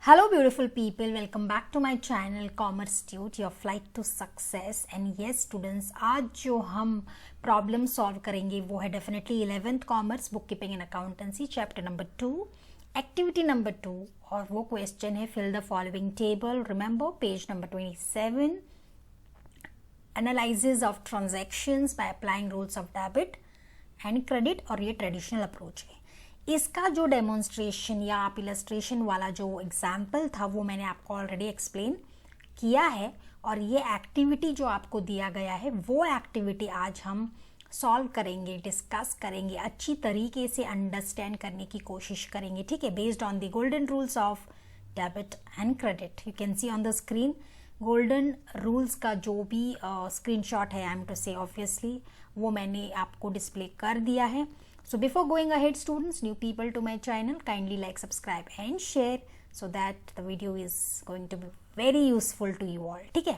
Hello beautiful people, welcome back to my channel Commerce Tute, your flight to success. And yes students, आज जो हम problem solve करेंगे वो है definitely 11th commerce book keeping and accountancy chapter number 2 activity number 2 और वो question है fill the following table. Remember page number 27, analysis of transactions by applying rules of debit and credit. और ये traditional approach है. इसका जो demonstration या आप इलस्ट्रेशन वाला जो एग्जाम्पल था वो मैंने आपको ऑलरेडी एक्सप्लेन किया है. और ये एक्टिविटी जो आपको दिया गया है वो एक्टिविटी आज हम सॉल्व करेंगे, डिस्कस करेंगे, अच्छी तरीके से अंडरस्टैंड करने की कोशिश करेंगे. ठीक है, based on the golden rules of debit and credit. You can see on the screen golden rules का जो भी स्क्रीनशॉट है, आई एम टू से ऑब्वियसली वो मैंने आपको डिस्प्ले कर दिया है. So before going ahead students, new people to my channel, kindly like, subscribe and share so that the video is going to be very useful to you all. ठीक है,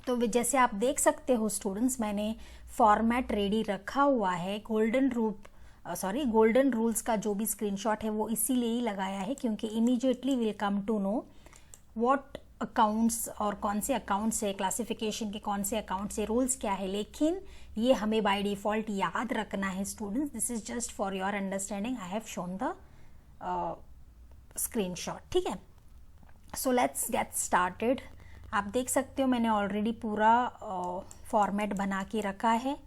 तो जैसे आप देख सकते हो स्टूडेंट्स, मैंने फॉर्मेट रेडी रखा हुआ है. गोल्डन रूल्स का जो भी स्क्रीनशॉट है वो इसीलिए ही लगाया है क्योंकि immediately will come to know what accounts और कौन से अकाउंट से, क्लासिफिकेशन के कौन से अकाउंट से, रूल्स क्या है. लेकिन ये हमें बाय डिफॉल्ट याद रखना है students. This is just for your understanding. I have shown the screenshot. ठीक है, सो लेट्स गेट स्टार्टेड. आप देख सकते हो मैंने ऑलरेडी पूरा फॉर्मेट बना के रखा है.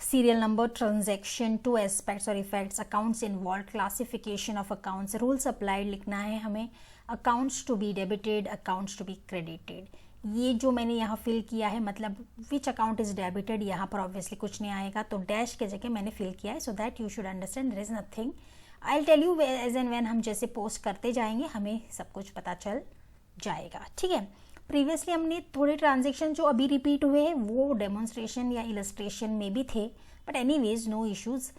सीरियल नंबर, ट्रांजैक्शन, 2 एस्पेक्ट्स और effects, accounts involve, classification of accounts, rules applied लिखना है हमें, accounts to be debited, accounts to be credited. ये जो मैंने यहाँ फिल किया है मतलब विच अकाउंट इज डेबिटेड, यहाँ पर ऑब्वियसली कुछ नहीं आएगा तो डैश के जगह मैंने फिल किया है so that you should understand there is nothing. I will tell you as and when हम जैसे पोस्ट करते जाएंगे हमें सब कुछ पता चल जाएगा. ठीक है, प्रीवियसली हमने थोड़े ट्रांजेक्शन जो अभी रिपीट हुए हैं वो डेमोन्स्ट्रेशन या इलस्ट्रेशन में भी थे, but anyways no issues.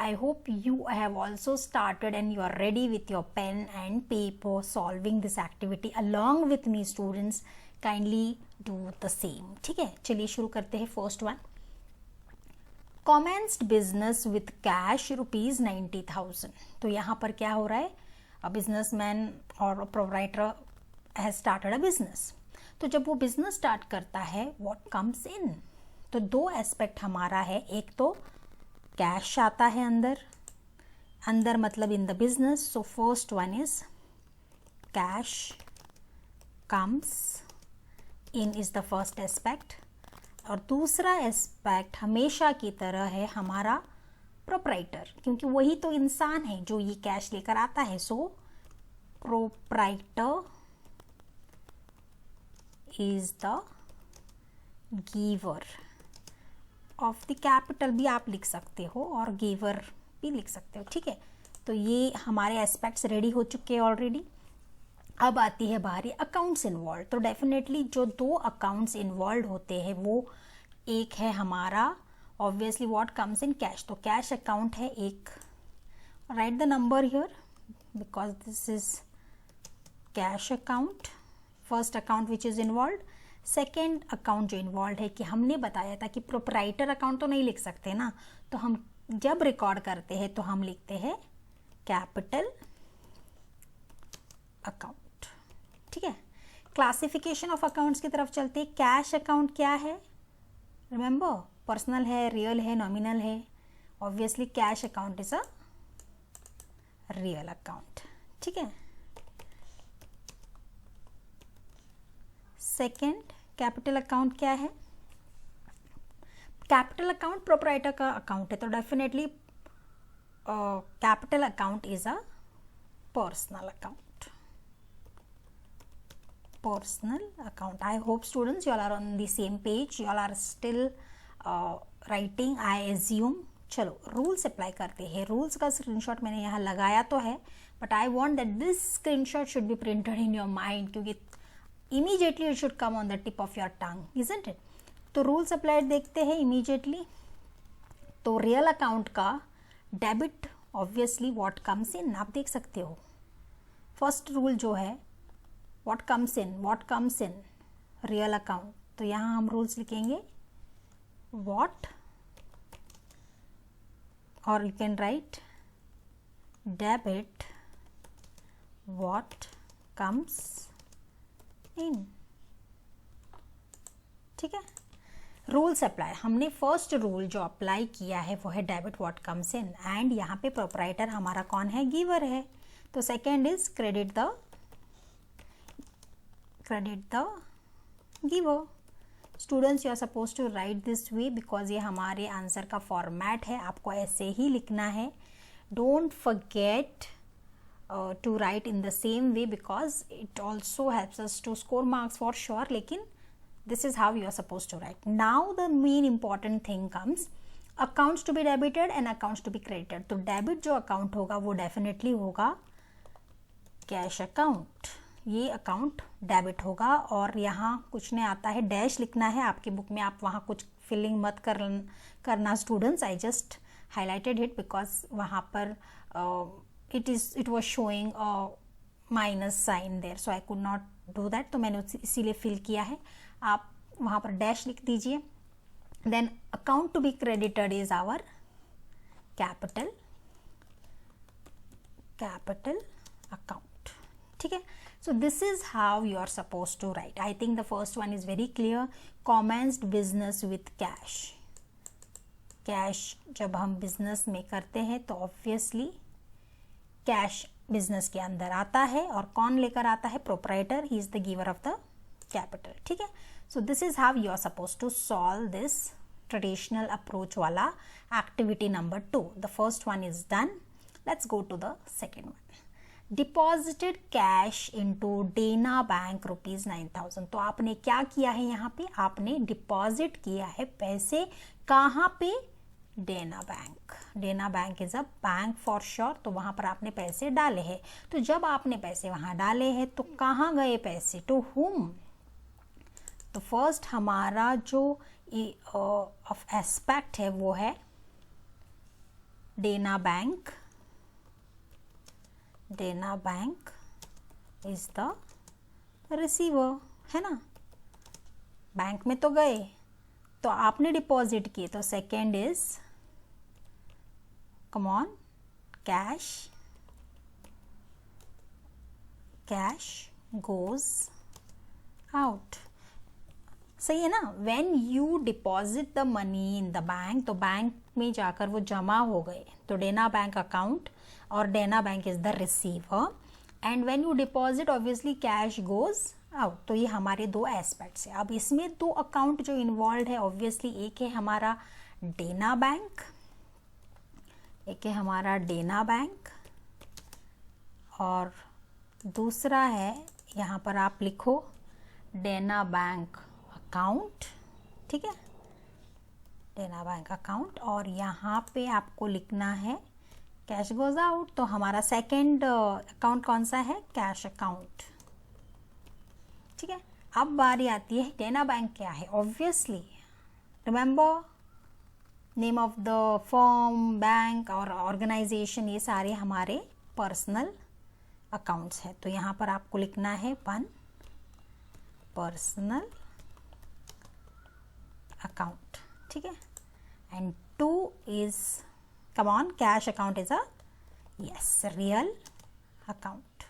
I hope you have also started and you are ready with your pen and paper solving this activity along with me students. Kindly do the same. ठीक है, चलिए शुरू करते हैं. First one, commenced business with cash rupees 90,000. तो यहाँ पर क्या हो रहा है, a businessman और proprietor has started a business. तो जब वो business start करता है what comes in, तो दो एस्पेक्ट हमारा है. एक तो कैश आता है अंदर मतलब in the business. So first one is cash comes in is the first aspect. और दूसरा एस्पेक्ट हमेशा की तरह है हमारा प्रोप्राइटर, क्योंकि वही तो इंसान है जो ये कैश लेकर आता है. So proprietor is the giver of the capital भी आप लिख सकते हो और गिवर भी लिख सकते हो. ठीक है, तो ये हमारे एस्पेक्ट्स रेडी हो चुके हैं ऑलरेडी. अब आती है बाहरी अकाउंट्स इन्वॉल्व. तो डेफिनेटली जो दो अकाउंट्स इन्वॉल्व होते हैं वो एक है हमारा obviously what comes in cash. तो कैश अकाउंट है एक. Right the number here because this is cash account, first account which is involve. Second account जो इन्वॉल्व है कि हमने बताया था कि प्रोप्राइटर अकाउंट तो नहीं लिख सकते ना, तो हम जब रिकॉर्ड करते हैं तो हम लिखते हैं कैपिटल अकाउंट. ठीक है, क्लासिफिकेशन ऑफ अकाउंट्स की तरफ चलते हैं. कैश अकाउंट क्या है, रिमेंबर पर्सनल है, रियल है, नॉमिनल है. Obviously cash account is a real account. ठीक है, सेकेंड कैपिटल अकाउंट क्या है, कैपिटल अकाउंट प्रोप्राइटर का अकाउंट है. तो definitely capital account is a personal account. Personal account. I hope students you all are on the same page, you all are still writing I assume. चलो rules apply करते हैं. Rules का screenshot मैंने यहाँ लगाया तो है, but I want that this screenshot should be printed in your mind क्योंकि immediately it should come on the tip of your tongue, isn't it? तो रूल्स अप्लाइड देखते हैं इमीडिएटली. तो रियल अकाउंट का debit obviously what comes in आप देख सकते हो. फर्स्ट रूल जो है what comes in real account. तो यहाँ हम रूल्स लिखेंगे व्हाट और you can write debit what comes in। ठीक है, रूल्स अप्लाई। हमने फर्स्ट रूल जो अप्लाई किया है वो है debit what comes in, and यहाँ पे प्रोपराइटर हमारा कौन है, गिवर है। तो second is credit the giver. Students, you are suppose to write this way because ये हमारे आंसर का फॉर्मेट है, आपको ऐसे ही लिखना है। Don't forget to write in the same way because it also helps us to score marks for sure, लेकिन this is how you are supposed to write. Now the main important thing comes, accounts to be debited and accounts to be credited. तो debit जो account होगा वो definitely होगा cash account, ये account debit होगा। और यहाँ कुछ नहीं आता है, डैश लिखना है आपकी बुक में, आप वहाँ कुछ फिलिंग मत करना students. I just highlighted it because वहाँ पर it was showing minus sign there, so I could not do that, तो मैंने इसीलिए फिल किया है। आप वहाँ पर डैश लिख दीजिए। Then account to be credited is our capital account. ठीक है, so this is how you are suppose to write. I think the first one is very clear. Commenced business with cash. Cash जब हम business में करते हैं तो obviously cash business के अंदर आता है, और कौन लेकर आता है, proprietor, he is the giver of the capital. ठीक है, so this is how you are suppose to solve this traditional approach वाला activity number 2। The first one is done, let's go to the second one. Deposited cash into Dena bank ₹9,000। तो आपने क्या किया है, यहाँ पे आपने डिपॉजिट किया है पैसे, कहाँ पे, Dena bank. Dena bank is a bank for sure, तो वहां पर आपने पैसे डाले हैं। तो जब आपने पैसे वहां डाले हैं तो कहाँ गए पैसे, टू हुम। तो फर्स्ट हमारा जो ऑफ एस्पेक्ट है वो है Dena bank. Dena bank is the receiver, है ना। बैंक में तो गए, तो आपने डिपॉजिट किए, तो second is come on, cash goes out। सही है ना। when you deposit the money in the bank, तो बैंक में जाकर वो जमा हो गए, तो डेना बैंक अकाउंट, और Dena bank is the receiver, and when you deposit obviously cash goes out। तो ये हमारे दो एस्पेक्ट्स है। अब इसमें दो अकाउंट जो इन्वॉल्व है, ऑब्वियसली एक है हमारा डेना बैंक, एक है हमारा डेना बैंक, और दूसरा है यहाँ पर आप लिखो डेना बैंक अकाउंट। ठीक है, डेना बैंक अकाउंट, और यहाँ पे आपको लिखना है कैश गोज आउट। तो हमारा सेकेंड अकाउंट कौन सा है, कैश अकाउंट। ठीक है, अब बारी आती है डेना बैंक क्या है। Obviously remember name of the firm, bank और ऑर्गेनाइजेशन, ये सारे हमारे पर्सनल अकाउंट्स हैं। तो यहाँ पर आपको लिखना है 1 पर्सनल अकाउंट। ठीक है, and 2 is come on, cash account is a yes real account.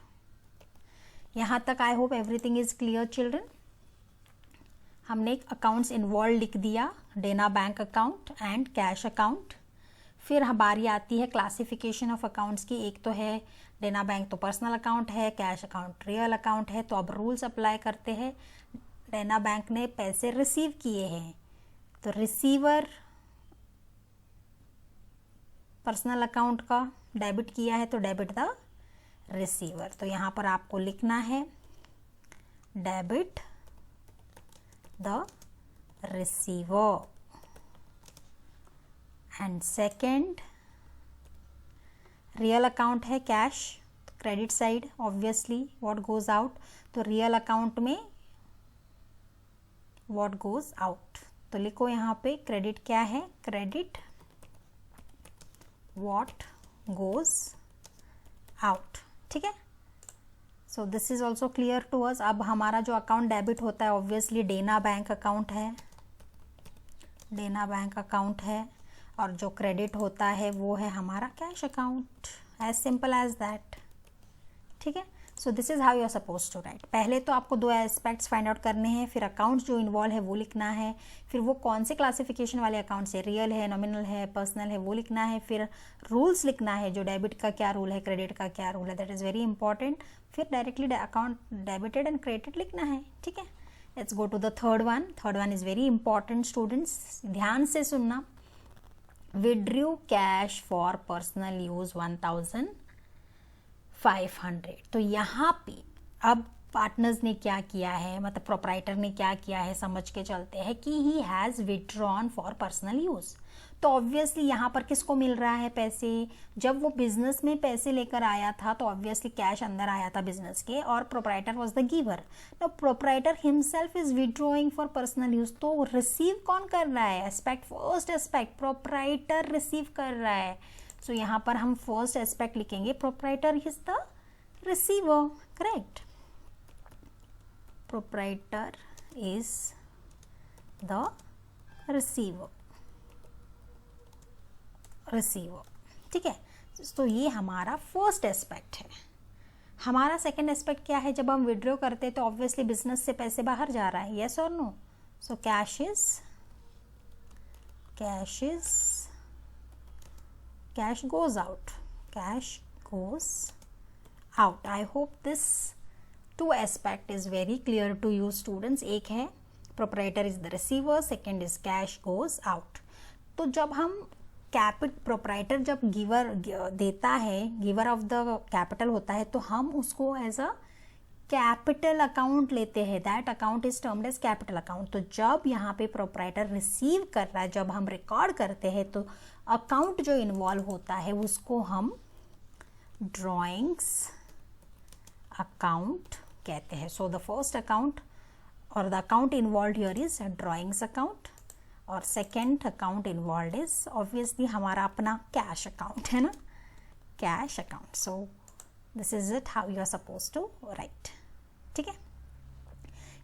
यहाँ तक I hope everything is clear children. हमने एक अकाउंट्स इन्वॉल्व लिख दिया, Dena bank account and cash account. फिर हमारी आती है क्लासिफिकेशन ऑफ अकाउंट्स की। एक तो है डेना बैंक तो पर्सनल अकाउंट है, कैश अकाउंट रियल अकाउंट है। तो अब रूल्स अप्लाई करते हैं। डेना बैंक ने पैसे रिसीव किए हैं, तो रिसीवर पर्सनल अकाउंट का डेबिट किया है, तो डेबिट द रिसीवर। तो यहाँ पर आपको लिखना है debit the receiver, and second real account है cash, credit side obviously what goes out, तो रियल अकाउंट में व्हाट गोज आउट। तो लिखो यहाँ पे क्रेडिट क्या है, क्रेडिट व्हाट गोज आउट। ठीक है, so this is also clear to us. अब हमारा जो अकाउंट डेबिट होता है ऑब्वियसली डेना बैंक अकाउंट है, डेना बैंक अकाउंट है, और जो क्रेडिट होता है वो है हमारा cash account, as simple as that. ठीक है, so this is how you are suppose to write. पहले तो आपको दो एस्पेक्ट्स फाइंड आउट करने हैं, फिर अकाउंट जो इन्वॉल्व है वो लिखना है, फिर वो कौन से क्लासिफिकेशन वाले अकाउंट्स है, रियल है, नॉमिनल है, पर्सनल है, वो लिखना है, फिर रूल्स लिखना है, जो डेबिट का क्या रूल है, क्रेडिट का क्या रूल है, दैट इज वेरी इंपॉर्टेंट, फिर directly account debited and credited लिखना है, ठीक है। Let's go to the third one. Third one is very important students, ध्यान से सुनना। Withdrew cash for personal use 1500। तो यहाँ पे अब पार्टनर्स ने क्या किया है, मतलब प्रोप्राइटर ने क्या किया है, समझ के चलते हैं कि he has withdrawn for personal use. तो ऑब्वियसली यहाँ पर किसको मिल रहा है पैसे, जब वो बिजनेस में पैसे लेकर आया था तो ऑब्वियसली कैश अंदर आया था बिजनेस के, और प्रोप्राइटर वाज द गिवर। तो proprietor himself is withdrawing for personal use. तो रिसीव कौन कर रहा है, aspect, first aspect proprietor receive कर रहा है। सो यहाँ पर हम फर्स्ट एस्पेक्ट लिखेंगे, proprietor is the receiver, correct. Proprietor is the receiver, ठीक है। तो ये हमारा फर्स्ट एस्पेक्ट है। हमारा सेकंड एस्पेक्ट क्या है, जब हम विड्रॉ करते हैं तो ऑब्वियसली बिजनेस से पैसे बाहर जा रहा है, यस और no. So cash goes out, I hope this two aspect is very clear to you students. एक है proprietor is the receiver, second is cash goes out. तो जब हम प्रोप्राइटर जब गिवर देता है, गिवर ऑफ द कैपिटल होता है, तो हम उसको एज अ कैपिटल अकाउंट लेते हैं, that account is termed as capital account. तो जब यहाँ पे प्रोप्राइटर रिसीव कर रहा है, जब हम रिकॉर्ड करते हैं, तो अकाउंट जो इन्वॉल्व होता है उसको हम ड्रॉइंग्स अकाउंट कहते हैं। सो द फर्स्ट अकाउंट और the account involve here is drawings account, और second account involve is obviously हमारा अपना कैश अकाउंट है ना, cash account. So this is it how you are suppose to write, ठीक है।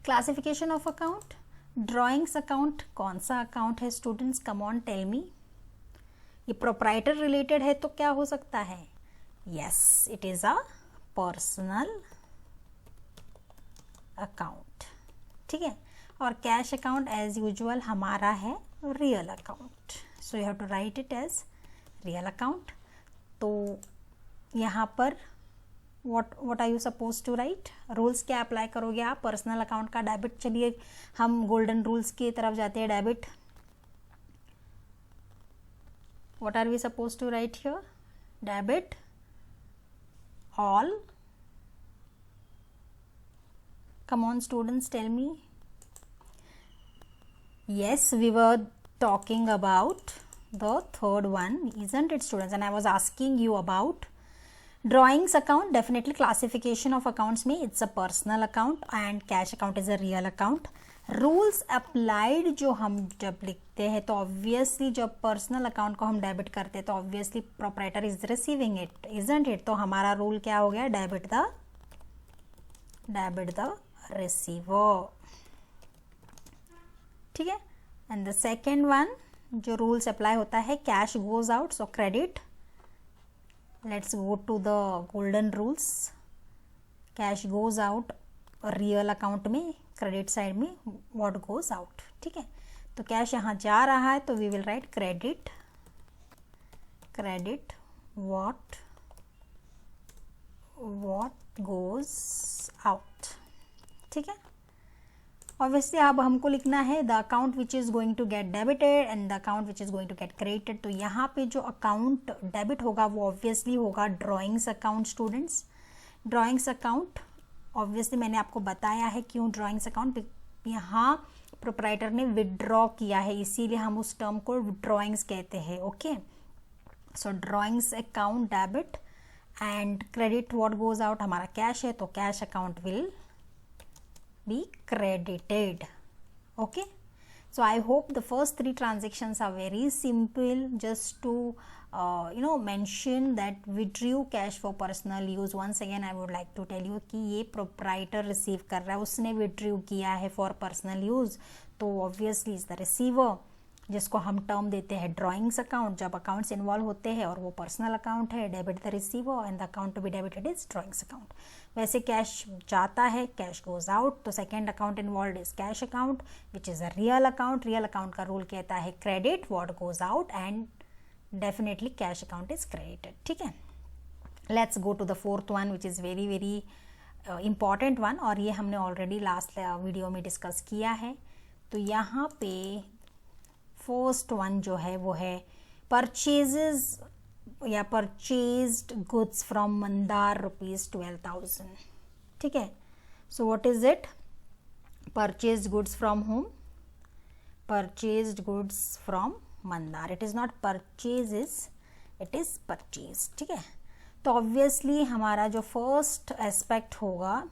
Classification of account, drawings account कौन सा account है students, come on tell me. ये प्रोप्राइटर रिलेटेड है तो क्या हो सकता है, yes it is a personal account, ठीक है। और कैश अकाउंट एज यूजुअल हमारा है real account, so you have to write it as real account. तो यहाँ पर what are you suppose to write, rules क्या अप्लाई करोगे आप, पर्सनल अकाउंट का डेबिट। चलिए हम गोल्डन रूल्स की तरफ जाते हैं, debit. What are we suppose to write here, debit all, come on students tell me. Yes, we were talking about the third one, isn't it students, and I was asking you about drawings account. Definitely classification of accounts में it's a personal account and cash account is a real account. Rules applied जो हम जब लिखते हैं तो obviously जब personal account को हम डेबिट करते हैं तो obviously proprietor is receiving it, isn't it. तो हमारा रूल क्या हो गया, डेबिट द रिसीवर, ठीक है। एंड द सेकेंड वन जो रूल्स अप्लाई होता है, cash goes out, so credit. Let's go to the golden rules, cash goes out real account में, क्रेडिट साइड में व्हाट गोज आउट, ठीक है। तो कैश यहाँ जा रहा है तो we will write credit what goes out, ठीक है। ऑब्वियसली अब हमको लिखना है the account which is going to get debited and the account which is going to get credited. तो यहाँ पे जो अकाउंट डेबिट होगा वो ऑब्वियसली होगा drawings account students. Drawings account obviously मैंने आपको बताया है क्यों ड्रॉइंग्स अकाउंट, यहाँ प्रोप्राइटर ने विदड्रॉ किया है इसीलिए हम उस टर्म को ड्रॉइंग्स कहते हैं, okay. So drawings account debit and credit what goes out हमारा कैश है तो cash account will be credited, okay. So I hope the first three transactions are very simple, just to mention that withdrew cash for personal use. Once again I would like to tell you कि ये proprietor receive कर रहा है, उसने withdrew किया है for personal use, तो obviously is the receiver. जिसको हम टर्म देते हैं ड्रॉइंग्स अकाउंट, जब अकाउंट्स इन्वॉल्व होते हैं और वो पर्सनल अकाउंट है, debit the receiver and the account to be debited is drawings account. वैसे कैश जाता है, कैश गोज आउट, तो second account involve is cash account which is a real account. Real account का rule कहता है credit what goes out and definitely cash account is credited. ठीक है, let's go to the fourth one which is very very important one, और ये हमने already last video में discuss किया है। तो यहाँ पे फर्स्ट वन जो है वो है परचेजेस या परचेज्ड गुड्स फ्रॉम मंदार ₹12,000। ठीक है, so what is it? Purchased goods from home, purchased goods from Mandar. It is not purchases, it is purchase. ठीक है, तो ऑब्वियसली हमारा जो फर्स्ट एस्पेक्ट होगा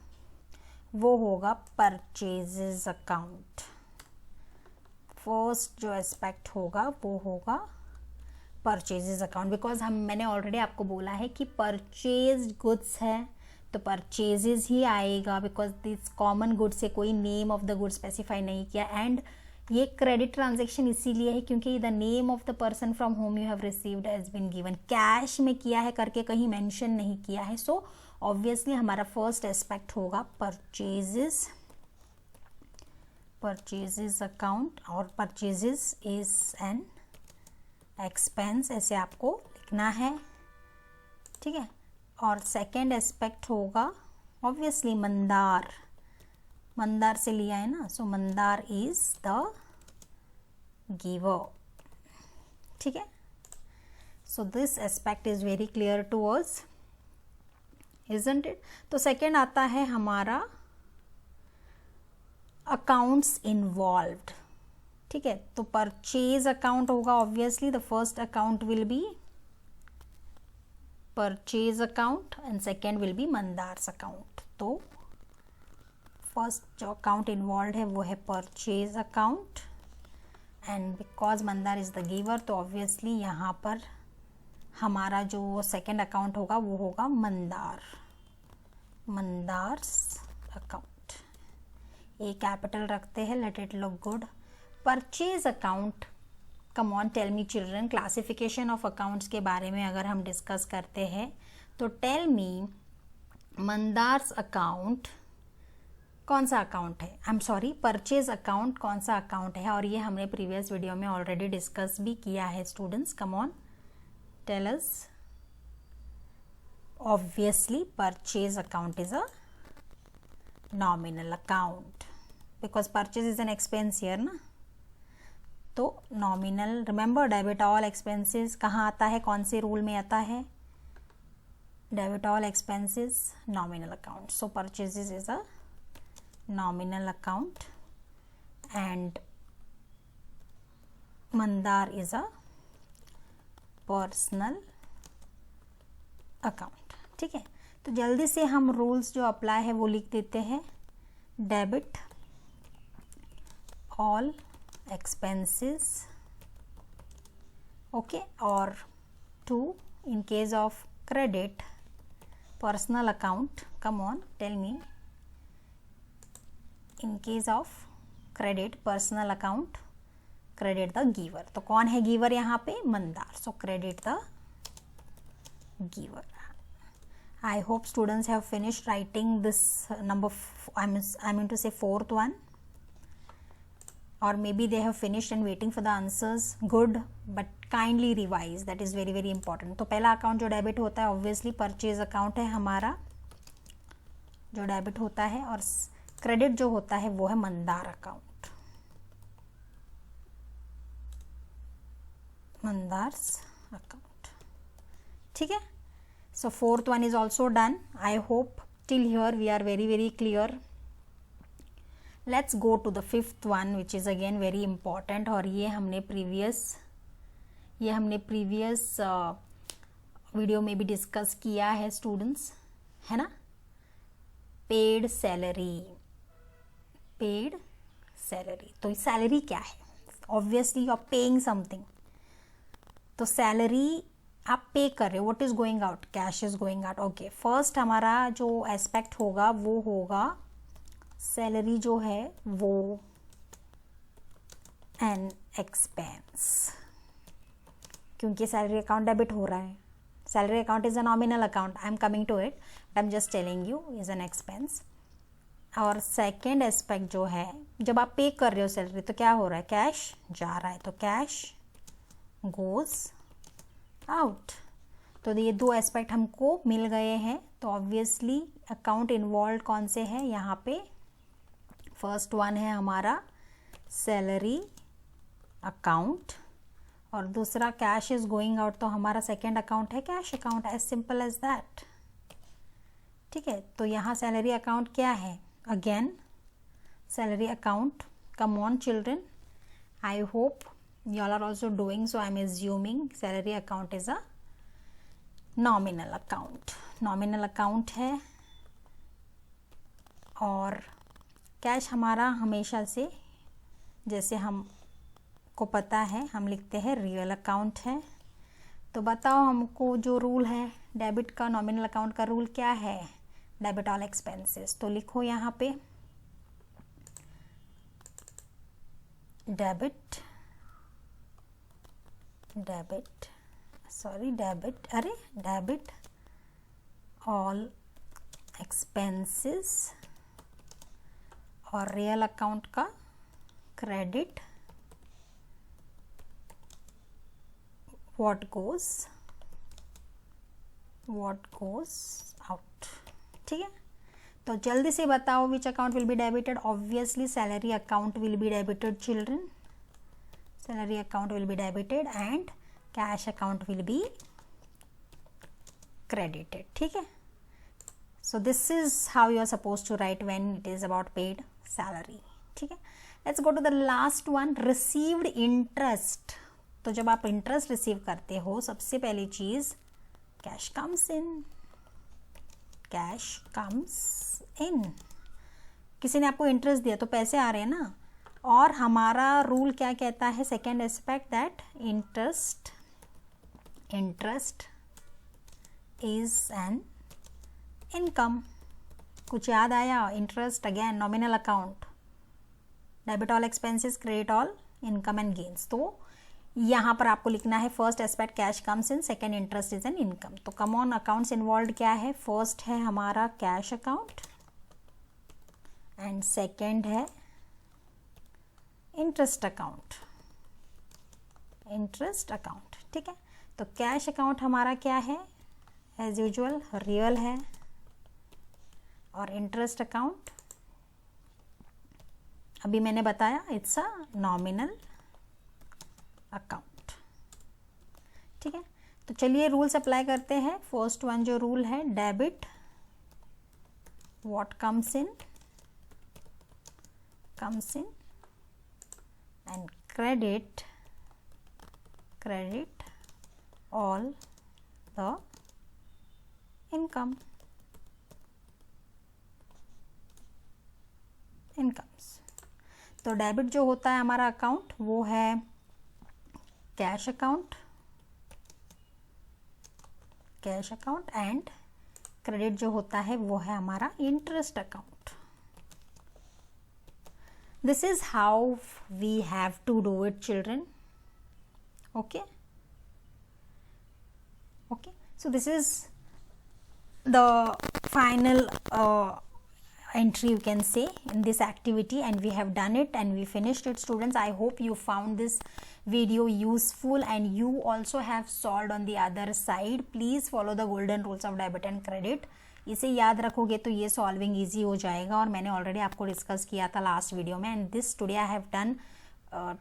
वो होगा परचेजेस अकाउंट। फर्स्ट जो एस्पेक्ट होगा वो होगा परचेजेस अकाउंट, बिकॉज मैंने ऑलरेडी आपको बोला है कि परचेज गुड्स है तो परचेजेस ही आएगा, बिकॉज दिस कॉमन गुड्स से कोई name of the good specify नहीं किया। एंड ये क्रेडिट ट्रांजेक्शन इसीलिए है क्योंकि the name of the person from whom you have received has been given, cash में किया है करके कहीं मेंशन नहीं किया है। सो ऑब्वियसली हमारा फर्स्ट एस्पेक्ट होगा परचेजेस अकाउंट, और परचेजेस इज एन एक्सपेंस, ऐसे आपको लिखना है। ठीक है, और सेकेंड एस्पेक्ट होगा ऑब्वियसली मंदार से लिया है ना, सो मंदार इज द गिवर। ठीक है, so this aspect is very clear to us, isn't it? तो सेकेंड आता है हमारा अकाउंट्स इन्वॉल्व्ड। ठीक है, तो परचेज अकाउंट होगा obviously, the first account will be purchase account and second will be Mandar's account. तो फर्स्ट जो अकाउंट इन्वॉल्व है वो है purchase account, and because Mandar is the giver तो ऑब्वियसली यहाँ पर हमारा जो सेकेंड अकाउंट होगा वो होगा मंदार्स अकाउंट। ए कैपिटल रखते हैं, let it look good. Purchase account, come on tell me children, classification of accounts के बारे में अगर हम डिस्कस करते हैं तो टेल मी मंदार्स अकाउंट कौन सा अकाउंट है? I am sorry, purchase account कौन सा अकाउंट है? और ये हमने प्रीवियस वीडियो में ऑलरेडी डिस्कस भी किया है। Students come on tell us. Obviously purchase account is a nominal account because purchase is an expense here ना, तो nominal. Remember debit all expenses कहाँ आता है, कौन से रूल में आता है? Debit all expenses nominal account. So purchases is a nominal account and mandar is a personal account। ठीक है, तो जल्दी से हम रूल्स जो अप्लाई है वो लिख देते हैं। डेबिट ऑल एक्सपेंसेस, ओके, और two in case of credit personal account, come on tell me, in case of credit personal account credit the giver. तो कौन है गिवर यहाँ पे? Mandar. So credit the giver. I hope students have finished writing this number, I mean to say fourth one, or maybe they have finished and waiting for the answers. Good, but kindly revise, that is very very important। तो पहला account जो debit होता है obviously purchase account है हमारा जो debit होता है, और क्रेडिट जो होता है वो है मंदार अकाउंट, मंदार्स अकाउंट। ठीक है, so fourth one is also done. I hope till here we are very very clear. Let's go to the fifth one which is again very important, और ये हमने प्रीवियस वीडियो में भी डिस्कस किया है students, है ना? Paid salary. तो सैलरी क्या है? Obviously you are paying something, तो सैलरी आप पे कर रहे हो। What is going out? Cash is going out. Okay, first हमारा जो एस्पेक्ट होगा वो होगा सैलरी जो है वो एन एक्सपेंस, क्योंकि सैलरी अकाउंट डेबिट हो रहा है. Salary account is a nominal account. I am coming to it, but I am just telling you is an expense. और सेकेंड एस्पेक्ट जो है, जब आप पे कर रहे हो सैलरी तो क्या हो रहा है, कैश जा रहा है, तो कैश गोज आउट. तो ये दो एस्पेक्ट हमको मिल गए हैं. तो ऑब्वियसली अकाउंट इन्वॉल्व कौन से हैं यहाँ पे, फर्स्ट वन है हमारा सैलरी अकाउंट, और दूसरा कैश इज गोइंग आउट, तो हमारा सेकेंड अकाउंट है cash account. As simple as that. ठीक है, तो यहाँ सैलरी अकाउंट क्या है, again salary account. Come on children, I hope you all are also doing, so I'm assuming salary account is a nominal account. nominal account है. और cash हमारा हमेशा से, जैसे हमको पता है, हम लिखते हैं रियल अकाउंट है. तो बताओ हमको जो रूल है डेबिट का, नॉमिनल अकाउंट का रूल क्या है, डेबिट ऑल एक्सपेंसेस. तो लिखो यहाँ पे डेबिट ऑल एक्सपेंसेस, और रियल अकाउंट का क्रेडिट व्हाट गोज आउट. ठीक है, तो जल्दी से बताओ which account will be debited. Obviously salary account will be debited children. Salary account will be debited and cash account will be credited. ठीक है, so this is how you are supposed to write when it is about paid salary. ठीक है, let's go to the last one, received interest. तो जब आप interest receive करते हो, सबसे पहली चीज कैश कम्स इन. किसी ने आपको इंटरेस्ट दिया तो पैसे आ रहे हैं ना. और हमारा रूल क्या कहता है, second aspect, that interest is an income. कुछ याद आया, interest again nominal account, debit all expenses, credit all income and gains. तो यहाँ पर आपको लिखना है first aspect cash comes in, second interest is an income. तो कम ऑन अकाउंट्स इन्वॉल्व क्या है, फर्स्ट है हमारा कैश अकाउंट एंड सेकेंड है इंटरेस्ट अकाउंट. ठीक है, तो कैश अकाउंट हमारा क्या है, एज यूजुअल रियल है, और इंटरेस्ट अकाउंट अभी मैंने बताया इट्स अ नॉमिनल अकाउंट. ठीक है, तो चलिए रूल्स अप्लाई करते हैं. फर्स्ट वन जो रूल है, debit what comes in and credit all the incomes. तो डेबिट जो होता है हमारा अकाउंट वो है कैश अकाउंट एंड क्रेडिट जो होता है वो है हमारा interest account. This is how we have to do it, children. Okay, so this is the final entry you can say in this activity, and we have done it and we finished it, students. I hope you found this video useful and you also have solved on the other side. Please follow the golden rules of debit and credit. इसे याद रखोगे तो ये solving easy हो जाएगा, और मैंने already आपको डिस्कस किया था लास्ट वीडियो में. And this today I have done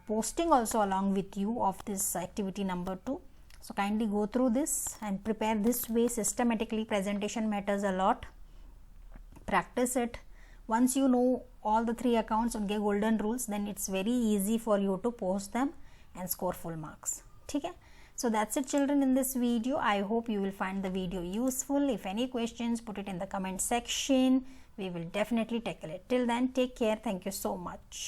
posting also along with you of this activity number 2. So kindly go through this and prepare this way systematically. Presentation matters a lot. Practice it. Once you know all the 3 accounts and get golden rules, then it's very easy for you to post them and score full marks. ठीक है, so that's it children in this video. I hope you will find the video useful. If any questions, put it in the comment section. We will definitely tackle it. Till then, take care. Thank you so much.